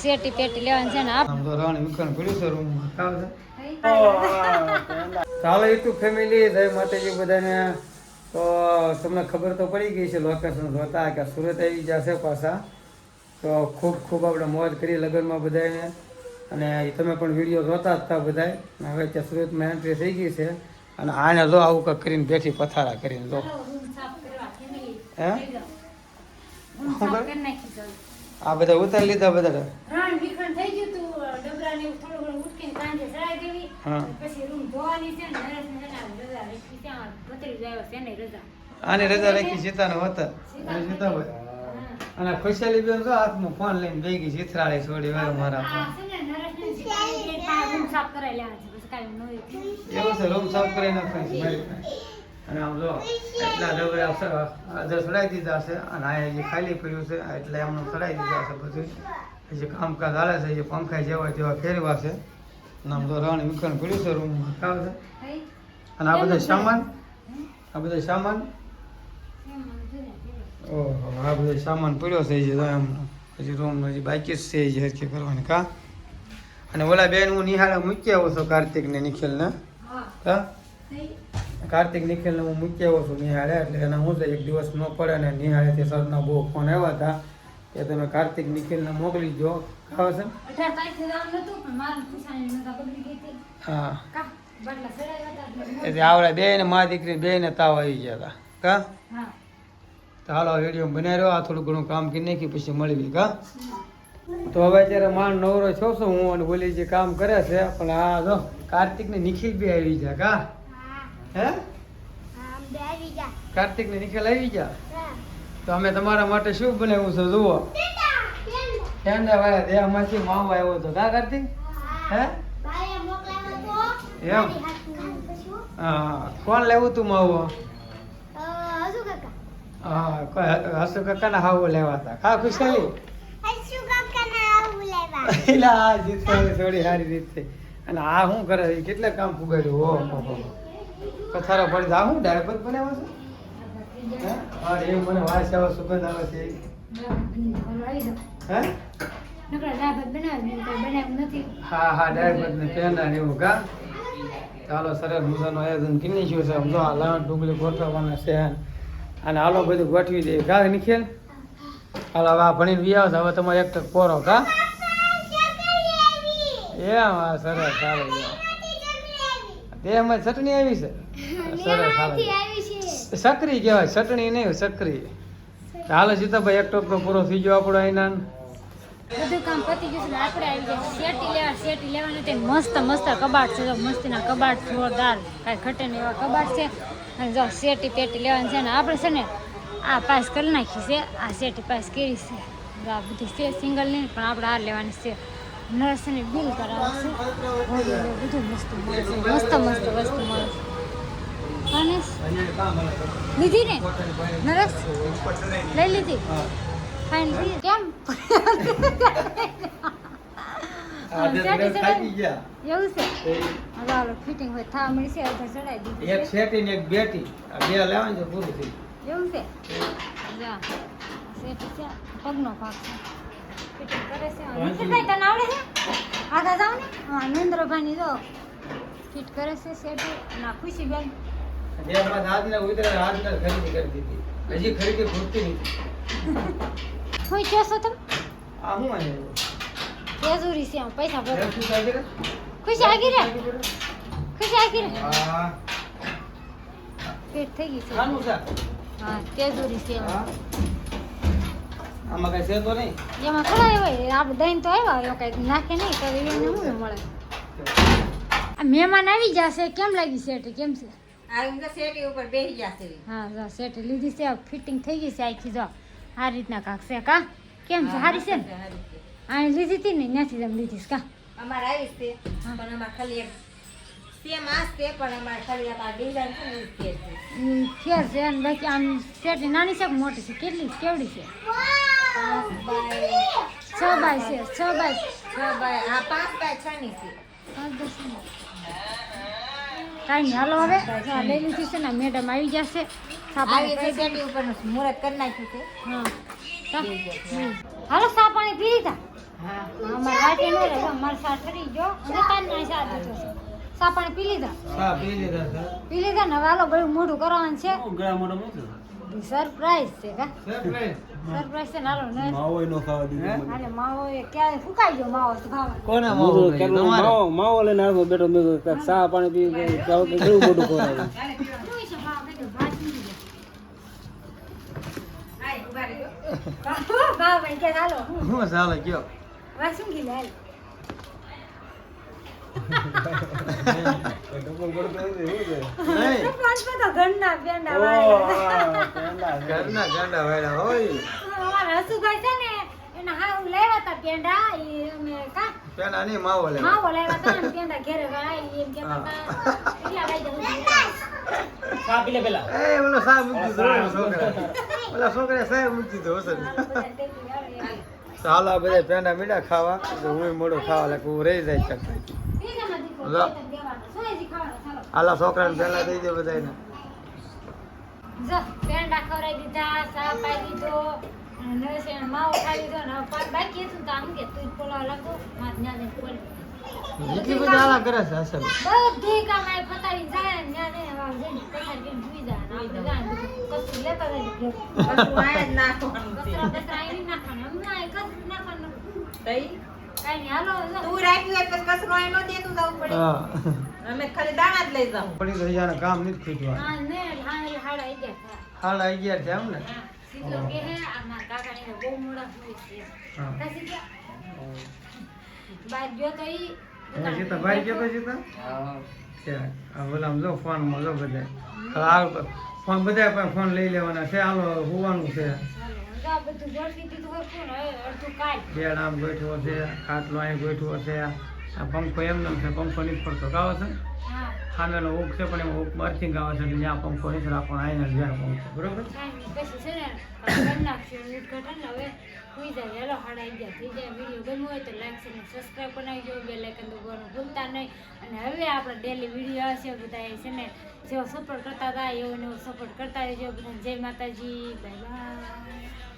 શેટી પેટી લેવાની છે ને આમ તો રાણી મુખણ પડ્યું છે રૂમમાં ચાલો યુટ્યુબ ફેમિલી જય માતાજી બધાને. તો તમને ખબર તો પડી ગઈ છે લોકેશન જોતા કે સુરત આવી જશે પાછા. તો ખૂબ ખૂબ આપણે મોજ કરી લગ્નમાં બધાને. અને તમે પણ વિડીયો જોતા જ હતા બધાય. હવે ત્યાં સુરતમાં એન્ટ્રી થઈ ગઈ છે. અને આને જો આવું કંઈક કરીને બેઠી પથારા કરીને જો હે આ બધા ઉતારી લીધા બધા. આને રજા રાખી સીતાને હોતા સીતાભાઈ. અને ખુશાલી બેન તો હાથમાં ફોન લઈને ભેગી ચિત્રાળે છોડી વાર મારા એવું છે રૂમ સાફ કરી નાખવાની છે. અને આમ જો એટલા ડબરા અધર ચડાવી દીધા છે. અને આ જે ખાલી પડ્યું છે એટલે એમનું ચડાવી દીધા છે બધું. જે કામકાજ હાલે છે જે પંખા જેવા તેવા ફેરવા છે. અને આમ તો રાણી વિખણ પડ્યું છે રૂમમાં ખાવ છે. અને આ બધા સામાન ઓહો આ બધો સામાન પડ્યો છે જે એમ હજી રૂમ હજી બાકી જ છે જે હરખી કરવાની કા. અને ઓલા બેન હું નિહાળે મૂકી આવું છું કાર્તિક ને નિખિલ ને. હા કાર્તિક નિખિલ ને હું મૂકી આવું છું નિહાળે. એટલે એને હું છે એક દિવસ ન પડે ને નિહાળેથી સરના બહુ ફોન આવ્યા હતા કે તમે કાર્તિક નિખિલ ને મોકલી દો. ખાવ છે હા એટલે આવડે બે ને મા દીકરી બે ને તાવ આવી ગયા હતા કા. તો હાલો વિડીયો બનાવી રહ્યો. આ થોડું ઘણું કામ કરી નાખી પછી મળી કા. તો હવે અત્યારે માણ નવરો છો છું હું અને બોલી જે કામ કરે છે. પણ આ જો કાર્તિક ને નિખિલ બી આવી ગયા કા. હે કાર્તિક ને નિખિલ આવી ગયા. તો અમે તમારા માટે શું બનાવ્યું છે જુઓ. ઠંડા વાળા દેહમાંથી માવો આવ્યો હતો કા કાર્તિક. હે એમ હા કોણ લેવું તું માવો. હા હસુ કાકા ના હાવો લેવા હતા કા ખુશાલી. થોડી સારી રીત છે. અને આ શું કરે કેટલા કામ પુગાડ્યું હો પથારો પડી આ શું ડાયપર બનાવ્યો છે. હા એવું મને વાસ આવે સુગંધ આવે છે. હા હા ડાયપર ને પેંડા ને એવું કા. ચાલો સરસ મજાનું આયોજન કરી નાખ્યું છે. સમજો આ લાવણ ડુંગળી ગોઠવવાના છે. અને હાલો બધું ગોઠવી દે કા નિખેલ. હાલો હવે આ ભણીને વી આવશે. હવે તમારે એક ટક પોરો કા. એમ હા સરસ ચાલો દેહમાં ચટણી આવી છે. સરસ ચાલો સકરી કહેવાય ચટણી નહીં સકરી. હાલો સીતાભાઈ એક ટોક તો પૂરો થઈ ગયો આપણો અહીંના બધું કામ પતી ગયું છે. આપણે આવી ગયા શેટી લેવાનું તે મસ્ત મસ્ત કબાટ છે. મસ્તીના કબાટ જોરદાર કાંઈ ઘટે ને એવા કબાટ છે. અને જો શેટી પેટી લેવાની છે ને આપણે છે ને આ પાસ કરી નાખી છે. આ શેટી પાસ કરી છે. આ બધી છે સિંગલ નહીં પણ આપણે આ લેવાની છે. નર્સ ને બિલ કરાવે છે. બધું મસ્ત મળે છે. મસ્ત મસ્ત વસ્તુ મળે છે. અને લીધી ને નરસ લઈ લીધી ફાઇન કેમ એવું છે. હવે ફિટિંગ હોય થવા મળી છે. અડધા ચડાવી દીધી એક શેટી ને એક બેટી બે લેવાની છે પૂરું થઈ એવું છે. શેટી છે પગનો ભાગ છે. ફિટિંગ કરે છે. નિખિલભાઈ તને આવડે છે આગળ જાવ ને. હા નરેન્દ્રભાઈ જો ફિટ કરે છે શેટી. ના ખુશી બેન હજી ખરીદી ખૂટતી નથી. હું કહેશો તમે આ હું કેજુરી છે આમ પૈસા ભરો ખુશી આગી રે ખુશી આગી રે પેટ થઈ ગઈ છે. હા કેજુરી છે આમાં કઈ છે તો નહીં. એમાં થોડા હોય આપણે દહીં તો આવ્યા કઈ નાખે નહીં તો એને શું મળે. આ મહેમાન આવી જશે. કેમ લાગી શેટી કેમ છે. શેટી ઉપર બેસી જશે. હા જો શેટી લીધી છે ફિટિંગ થઈ ગઈ છે આખી જો આ રીતના કાંક છે કા. કેમ છે સારી છે ને આ લીધી હતી ને ત્યાંથી તમે લીધીશ કા. અમારે આવી છે પણ અમારે ખાલી એક સેમ આ છે પણ અમારે ખાલી આ ડિઝાઇન છે ને ફેર છે અને બાકી આમ શેટી નાની છે કે મોટી છે કેટલી કેવડી છે. 6 બાય 6 બાય આ 5 બાય 6 ની છે. કાંઈ નહીં હાલો હવે લઈ લીધી છે ને મેડમ આવી જશે. આવી છે શેટી ઉપર મુહૂર્ત કરી નાખ્યું છે. હા હાલો ચા પાણી પી લીધા. હા અમારે વાટે ન રહે અમારે સા ઠરી ગયો અને તાન ના સા દીધો છે સા પાણી પી લીધા હા પી લીધા સર પી લીધા ને હવે હાલો ગળું મોઢું કરવાનું છે ગળા મોઢા મૂકે સરપ્રાઈઝ છે કા સરપ્રાઈઝ સરપ્રાઈઝ છે ને હાલો ને માવો નો ખાવા દીધો અને માવો એ ક્યારે ફૂકાઈ ગયો માવો તો ખાવા કોના માવો તમારે માવો લઈને આવ્યો બેઠો મેં કીધું ચા પાણી પી જાવ કે કેવું મોટું ખવડાવ્યું જોઈ છે માવો કીધું ભાત પી આય ઉભા રહેજો લીધો ભાવ ભાઈ કે હાલો હું ચાલે કયો વાસું ગી લે નહીં પાંચ તો ઘરના પેંડા વાળા ઘરના ગાંડા વાળા હોય અમારા હસુભાઈ છે ને એના હા હું લેવા તા પેંડા ઈ અમે કા પેલા નહીં માવો લે માવો લેવા તા ને પેંડા ઘરે વાળા એમ કેતા તા એટલા વાગ્યા ચા પી લે પેલા એ ઓલો સાહેબ મૂકી દીધો છોકરા ઓલા છોકરા સાહેબ મૂકી દીધો હશે ચાલો આ બધા પેંડા મીઠા ખાવા તો હું મોડો ખાવા લાગે હું રહી જાય કરતા આલા છોકરાને પહેલા દઈ દે બધાને જો પેંડા ખવડાવી દીધા ચા પાઈ દીધો અને છે માવો ખાઈ દીધો ને બાકી હતું તો આમ કે તું પોલા લાગો માર ન્યા પડી એટલી બધી આલા કરે છે અસલ બધી કામાઈ પતાવી જાય ને ન્યા ને વાવ જઈને પથારી કરીને સુઈ જાય ને આપણે જાય કશું લેતા જાય કશું આય જ નાખવાનું છે કચરા બચરા એની નાખવાનું હમણાં એક જ નાખવાનું તઈ કાંઈ નહીં હાલો જો. તું રાખ્યું હોય પછી કચરો આય નો દેતું જવું પડે હા અમે ખાલી દાણા જ લઈ જાઉં પડી તો જાણે કામ નથી ખૂટવા હા ને હાલ હાડા આવી ગયા હાલ આવી ગયા છે એમ ને સીધો કે હે આ મારા કાકાને બહુ મોડા હોય છે હા કાસી ગયા બાર ગયો તો ઈ હવે સીતા ભાઈ ગયો તો સીતા છે આ ઓલા લો ફોનમાં લો બધા હવે આ ફોન બધા પાસે ફોન લઈ લેવાના છે હાલો હોવાનું છે ચાલો આ બધું ગોઠવી દીધું હોય કોણ હવે અડધું કાલ બેડ આમ ગોઠવો છે ખાટલો અહીં ગોઠવો છે આ પંખો એમને છે પંખો નથી પડતો ગાવો છે હા સામેનો હુક છે પણ એમાં હુક અર્થિંગ આવે છે એટલે ત્યાં પંખો નથી રાખવાનો આઈને જ જાય પંખો બરોબર કાંઈ નહીં પછી છે ને કરી નાખશું ઉદઘાટન હવે સુઈ જાય હેલો હાડા આવી ગયા થઈ જાય વિડીયો ગમ્યો હોય તો લાઈક અને સબસ્ક્રાઈબ બનાવજો બેલ આઇકન દબાવવાનું ભૂલતા નહીં અને હવે આપણે ડેલી વિડીયો હશે બધા છે ને જેવો સપોર્ટ કરતા હતા એવો ને એવો સપોર્ટ કરતા રહેજો બધા જય માતાજી બાય બાય